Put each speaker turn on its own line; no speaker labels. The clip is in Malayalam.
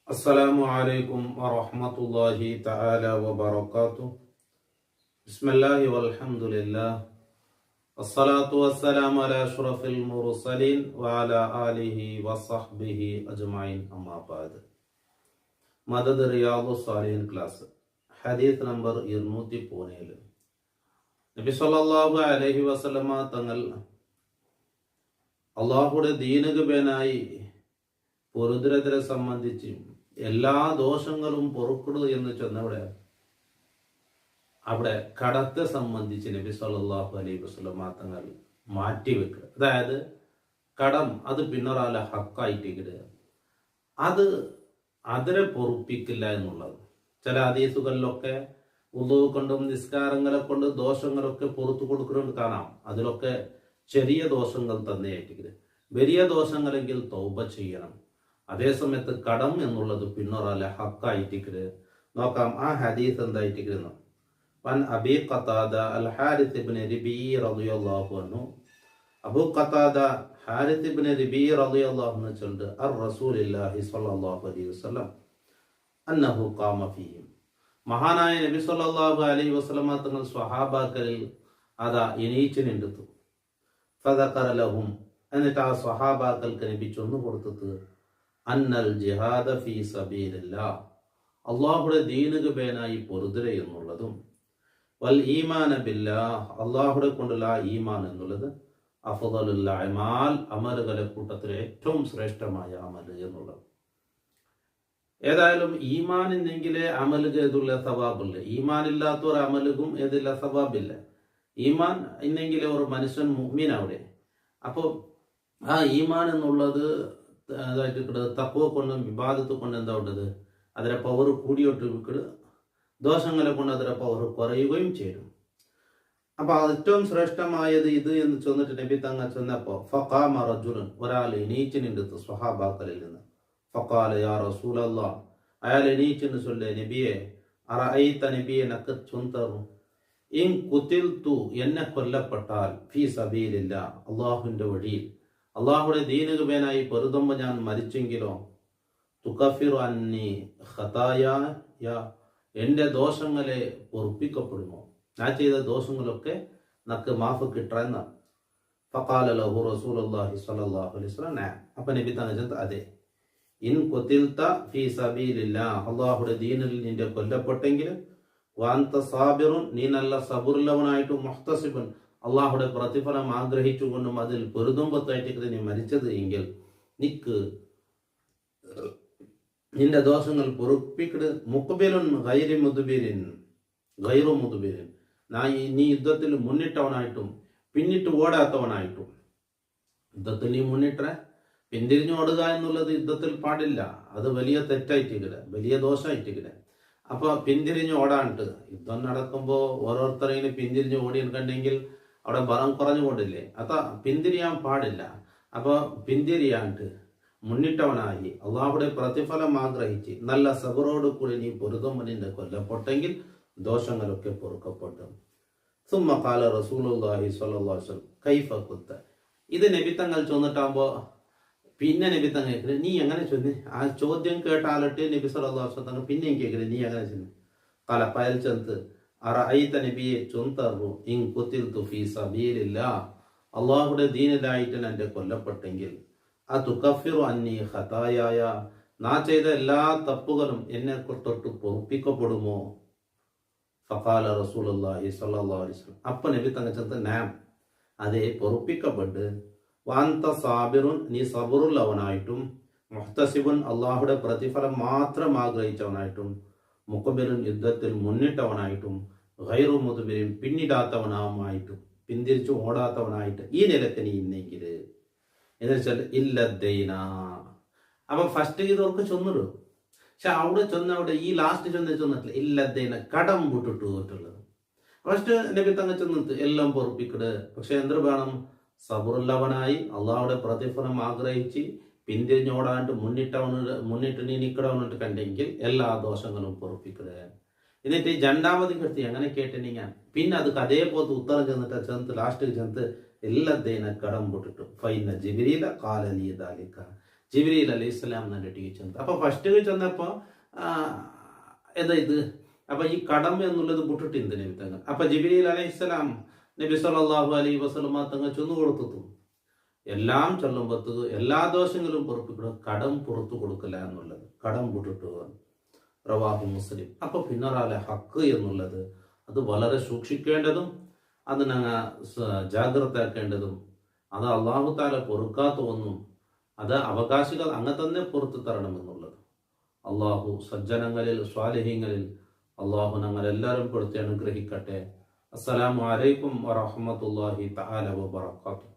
അസ്സലാമു അലൈക്കും വറഹ്മത്തുള്ളാഹി തആല വബറകാതുഹു. ബിസ്മില്ലാഹി വൽഹംദുലില്ലാഹ് വസ്സലാത്തു വസ്സലാമു അലാ അഷ്റഫിൽ മുർസലീൻ വഅലാ ആലിഹി വസഹ്ബിഹി അജ്മഈൻ. അമ്മാ ബഅദ്. മദദ് റിയാദുസ് സാലിഹീൻ ക്ലാസ് ഹദീസ് നമ്പർ 217. നബി സല്ലല്ലാഹു അലൈഹി വസല്ലമ തങ്ങൾ അല്ലാഹുവിന്റെ ദീനുക്ക് പേനായി പൊരുതുരത്തിനെ സംബന്ധിച്ച് എല്ലാ ദോഷങ്ങളും പൊറുക്കിടുക എന്ന് ചെന്നവിടെ അവിടെ കടത്തെ സംബന്ധിച്ച് നബി സല്ലല്ലാഹു അലൈഹി വസല്ലമ തങ്ങൾ മാറ്റിവെക്കുക. അതായത് കടം അത് പിന്നൊരാളെ ഹക്കായിട്ടിടുക, അതിനെ പൊറുപ്പിക്കില്ല എന്നുള്ളത്. ചില ഹദീസുകളിലൊക്കെ ഉളൂ കൊണ്ടും നിസ്കാരങ്ങളെ കൊണ്ട് ദോഷങ്ങളൊക്കെ പുറത്തു കൊടുക്കുന്നത് കാണാം. അതിലൊക്കെ ചെറിയ ദോഷങ്ങൾ തന്നെയായിട്ട് വലിയ ദോഷങ്ങളെങ്കിൽ തൗബ ചെയ്യണം. അതേസമയത്ത് കടം എന്നുള്ളത് പിന്നൊരാളെ ഹക്കായിട്ടിക്കരുത്. നോക്കാം ആ ഹദീസ് എന്തായിട്ടിരുന്നു. വൻ അബീ ഖതാദ അൽ ഹാരിസ് ഇബ്നു റബീ റളിയല്ലാഹു അൻഹു, അബൂ ഖതാദ ഹാരിസ് ഇബ്നു റബീ റളിയല്ലാഹു അൻഹു ചൊല്ലുന്നു, അർ റസൂലുള്ളാഹി സ്വല്ലല്ലാഹു അലൈഹി വസല്ലം അന്നഹു ഖാമ ഫീഹിം. മഹാനായ നബി സല്ലല്ലാഹു അലൈഹി വസല്ലമ തങ്ങൾ സ്വഹാബാക്കളിൽ അതാ എണീച്ചു നിന്നെടുത്തു. ഫദഖറ ലഹും, എന്നിട്ട് ആ സ്വഹാബാക്കൾക്ക് നബി ചൊന്നു കൊടുത്തത് അന്നൽ ജിഹാദ ഫീ സബീലില്ലാഹ്, അല്ലാഹുവിന്റെ ദീനുക്ക് പേനായി പൊരുതുര എന്നുള്ളതും വൽ ഈമാന ബില്ലാഹ്, അല്ലാഹുവിനെ കൊണ്ടുള്ള ഈമാൻ എന്നുള്ളത് അഫ്ദലുൽ അഅമാൽ, അമലുകളെ കൂട്ടത്തിൽ ഏറ്റവും ശ്രേഷ്ഠമായ അമൽ എന്നുള്ളത്. ഏതായാലും ഈമാൻ ഇന്നെങ്കിലേ അമലുക ഏതുള്ള സവാബില്ല. ഈമാൻ ഇല്ലാത്ത ഒരു അമലുകും ഏതില്ല സവാബില്ല. ഈമാൻ ഇന്നെങ്കിലേ ഒരു മനുഷ്യൻ മുഅ്മിൻ അവിടെ. അപ്പോൾ ആ ഈമാൻ എന്നുള്ളത് തഖ്വ കൊണ്ടും ഇബാദത്ത് കൊണ്ട് എന്താ ഉള്ളത്, അതിലെ പവർ കൂടിയോട്ട് ദോഷങ്ങളെ കൊണ്ട് അതിലെ പവർ കുറയുകയും ചെയ്യും. അപ്പൊ ഏറ്റവും ശ്രേഷ്ഠമായത് ഇത് എന്ന് ചെന്നിട്ട് നബി തങ്ങൾ ചെന്നപ്പോ ഫഖാമ റജുലൻ, ഒരാൾ എണീച്ചു നിന്നെടുത്തു സ്വഹാബാക്കളിൽ നിന്ന്. ഫഖാല യാ റസൂലല്ലാഹ്, അയാൾ എണീച്ചെന്ന് ചൊല്ലേ, നബിയെ അറഅയ്ത, നബിയെ നക്ക് ചൊന്തറു, ഇൻ ഖുതിൽതു, എന്നെ കൊല്ലപ്പെട്ടാൽ ഫീ സബീലില്ലാഹ്, അല്ലാഹുവിന്റെ വഴിയിൽ അള്ളാഹുടെ ദീനുക്ക് പേനായി പൊരുതുമ്പോൾ ഞാൻ മരിച്ചെങ്കിലോ, തുകഫിറു അന്നി ഖതായ, എന്റെ ദോഷങ്ങളെ പൊറുപ്പിക്കപ്പെടുമോ, ഞാൻ ചെയ്ത ദോഷങ്ങളൊക്കെ നക്ക് മാഫ് കിട്ടുന്ന. ഫഖാല ലഹു റസൂലുള്ളാഹി സ്വല്ലല്ലാഹു അലൈഹി വസല്ലം നഅം, അപ്പൊ നബി തങ്ങൾ ചൊല്ലുന്നു, അതെ, ഇൻ ഖുതിൽത ഫീ സബീലില്ലാഹ്, അള്ളാഹുടെ ദീനിൽ നിന്റെ കൊല്ലപ്പെട്ടെങ്കിൽ, വഅൻത സാബിറുൻ, നീ നല്ല സബറുള്ളവനായിട്ടും, മുഹ്തസിബൻ, അള്ളാഹുടെ പ്രതിഫലം ആഗ്രഹിച്ചുകൊണ്ടും അതിൽ പൊരുതുമ്പത്തായിട്ട് നീ മരിച്ചത് എങ്കിൽ നിക്ക് നിന്റെ ദോഷങ്ങൾ പൊറുപ്പിക്കട്. മുഖബിലുൻ ഗൈറു മുദ്ബിരിൻ, നീ യുദ്ധത്തിൽ മുന്നിട്ടവനായിട്ടും പിന്നിട്ട് ഓടാത്തവനായിട്ടും. യുദ്ധത്തിൽ നീ മുന്നിട്ട പിന്തിരിഞ്ഞു ഓടുക എന്നുള്ളത് യുദ്ധത്തിൽ പാടില്ല. അത് വലിയ തെറ്റായിട്ടില്ല, വലിയ ദോഷമായിട്ടില്ല. അപ്പൊ പിന്തിരിഞ്ഞു ഓടാണ്ട് യുദ്ധം നടക്കുമ്പോൾ ഓരോരുത്തരെങ്കിലും പിന്തിരിഞ്ഞു ഓടിയിട്ടുണ്ടെങ്കിൽ അവിടെ ബലം കുറഞ്ഞുകൊണ്ടില്ലേ, അതാ പിന്തിരിയാൻ പാടില്ല. അപ്പൊ പിന്തിരിയാണ്ട് മുന്നിട്ടവനായി അള്ളാഹുടെ പ്രതിഫലം ആഗ്രഹിച്ച് നല്ല സബറോട് കൂടി നീ പൊരുതുമ്പോൾ നിന്റെ കൊല്ലപ്പെട്ടെങ്കിൽ ദോഷങ്ങളൊക്കെ പൊറുക്കപ്പെട്ടു. സുമ്മ ഖാല റസൂലുള്ളാഹി സ്വല്ലല്ലാഹു അലൈഹി വസല്ലം കൈഫ ഖുത്ത, ഇത് നബി തങ്ങൾ ചൊന്നിട്ടാകുമ്പോ പിന്നെ നബി തങ്ങൾ നീ എങ്ങനെ ചൊന്നി, ആ ചോദ്യം കേട്ടാലിട്ട് നബി സല്ലല്ലാഹു അലൈഹി വസല്ലം പിന്നെയും കേൾക്കുന്നത് നീ എങ്ങനെ ചൊന്നി. ഖാല പയൽ ചെന്ന് അറഅയ്ത, നബിയെ ചൊന്തറു, ഇൻ ഖുതിൽതു ഫീ സബീലില്ലാഹ്, അല്ലാഹുവിന്റെ ദീനിലായിട്ട് എന്റെ കൊല്ലപ്പെട്ടെങ്കിൽ, അതുകഫിറു അന്നി ഖതായായ, ഞാൻ ചെയ്ത എല്ലാ തപ്പുകളും എന്നെ തൊട്ട് പൊറുപ്പിക്കപ്പെടുമോ. ഫഖാല റസൂലുള്ളാഹി സ്വല്ലല്ലാഹു അലൈഹി വസല്ലം, അപ്പൊ നബി തങ്ങൾ ചൊന്നത് നഅം, അതെ, പൊറുപ്പിക്കപ്പെട്ട്. വഅൻത സാബിറുൻ, നീ സബറുള്ളവനായിട്ടും, മുഹ്തസിബുൻ, അല്ലാഹുടെ പ്രതിഫലം മാത്രം ആഗ്രഹിച്ചവനായിട്ടും, മുഖബിലുൻ, യുദ്ധത്തിൽ മുന്നിട്ടവനായിട്ടും, ഗൈറു മുദ്ബിരിൻ, പിന്നിടാത്തവനായിട്ടും, പിന്തിരിച്ചു ഓടാത്തവനായിട്ട് ഈ നിലക്ക് നീ ഇന്നെങ്കിൽ എന്ന് വെച്ചാൽ ഇല്ലദ്ദൈന. അപ്പൊ ഫസ്റ്റ് ഇതവർക്ക് ചൊന്നിടും. പക്ഷെ അവിടെ അവിടെ ഈ ലാസ്റ്റ് ചൊന്നിട്ടില്ല, ഇല്ലദ്ദൈന, കടം വിട്ടിട്ട് പോയിട്ടുള്ളത്. ഫസ്റ്റ് നബി തങ്ങൾ ചെന്നിട്ട് എല്ലാം പൊറുപ്പിക്കട്. പക്ഷെ എന്ത് വേണം, സബറുള്ളവനായി അള്ളാഹുടെ പ്രതിഫലം ആഗ്രഹിച്ച് പിന്തിരിഞ്ഞോടാണ്ട് മുന്നിട്ട് നീ നിൽക്കണമെന്നിട്ട് കണ്ടെങ്കിൽ എല്ലാ ദോഷങ്ങളും പൊറുപ്പിക്കട്. എന്നിട്ട് ഈ രണ്ടാമത് കെട്ടി അങ്ങനെ കേട്ടിട്ടുണ്ടെങ്കിൽ പിന്നെ അത് അതേപോലത്തെ ഉത്തരം ചെന്നിട്ട് ലാസ്റ്റ് ചെന്നിട്ട് എല്ലാത്തേനെ കടം പൊട്ടിട്ടു. ഫൈന ജിബ്രീല ഖാല ലീ ദാലിക, ജിബ്രീൽ അലൈഹി സ്വലാം എന്നെ ചെന്നത്. അപ്പൊ ഫസ്റ്റ് ചെന്നപ്പോ എന്താ ഇത്, അപ്പൊ ഈ കടം എന്നുള്ളത് വിട്ടിട്ട് എന്തിനു തങ്ങൾ. അപ്പൊ ജിബ്രീൽ അലൈഹി സ്വലാം നബി സല്ലല്ലാഹു അലൈഹി വസല്ലമ തങ്ങൾ ചെന്നു കൊടുത്തു. എല്ലാം ചൊല്ലുമ്പത്ത് എല്ലാ ദോഷങ്ങളും പൊറപ്പിക്കണം, കടം പുറത്തു കൊടുക്കില്ല എന്നുള്ളത്, കടം വിട്ടിട്ട് റവാഹു മുസ്ലിം. അപ്പൊ പിന്നറാലെ ഹക്ക് എന്നുള്ളത് അത് വളരെ സൂക്ഷിക്കേണ്ടതും അതിനെ ജാഗ്രത ആക്കേണ്ടതും, അത് അള്ളാഹു താല പൊറുക്കാത്ത ഒന്നും, അത് അവകാശികൾ അങ്ങനെ തന്നെ പുറത്തു തരണമെന്നുള്ളത്. അള്ളാഹു സജ്ജനങ്ങളിൽ സ്വാലിഹീങ്ങളിൽ അള്ളാഹു ഞങ്ങൾ എല്ലാവരും കൊടുത്ത് അനുഗ്രഹിക്കട്ടെ. അസ്സലാമു അലൈക്കും വറഹ്മത്തുള്ളാഹി തആല വബറകാതുഹു.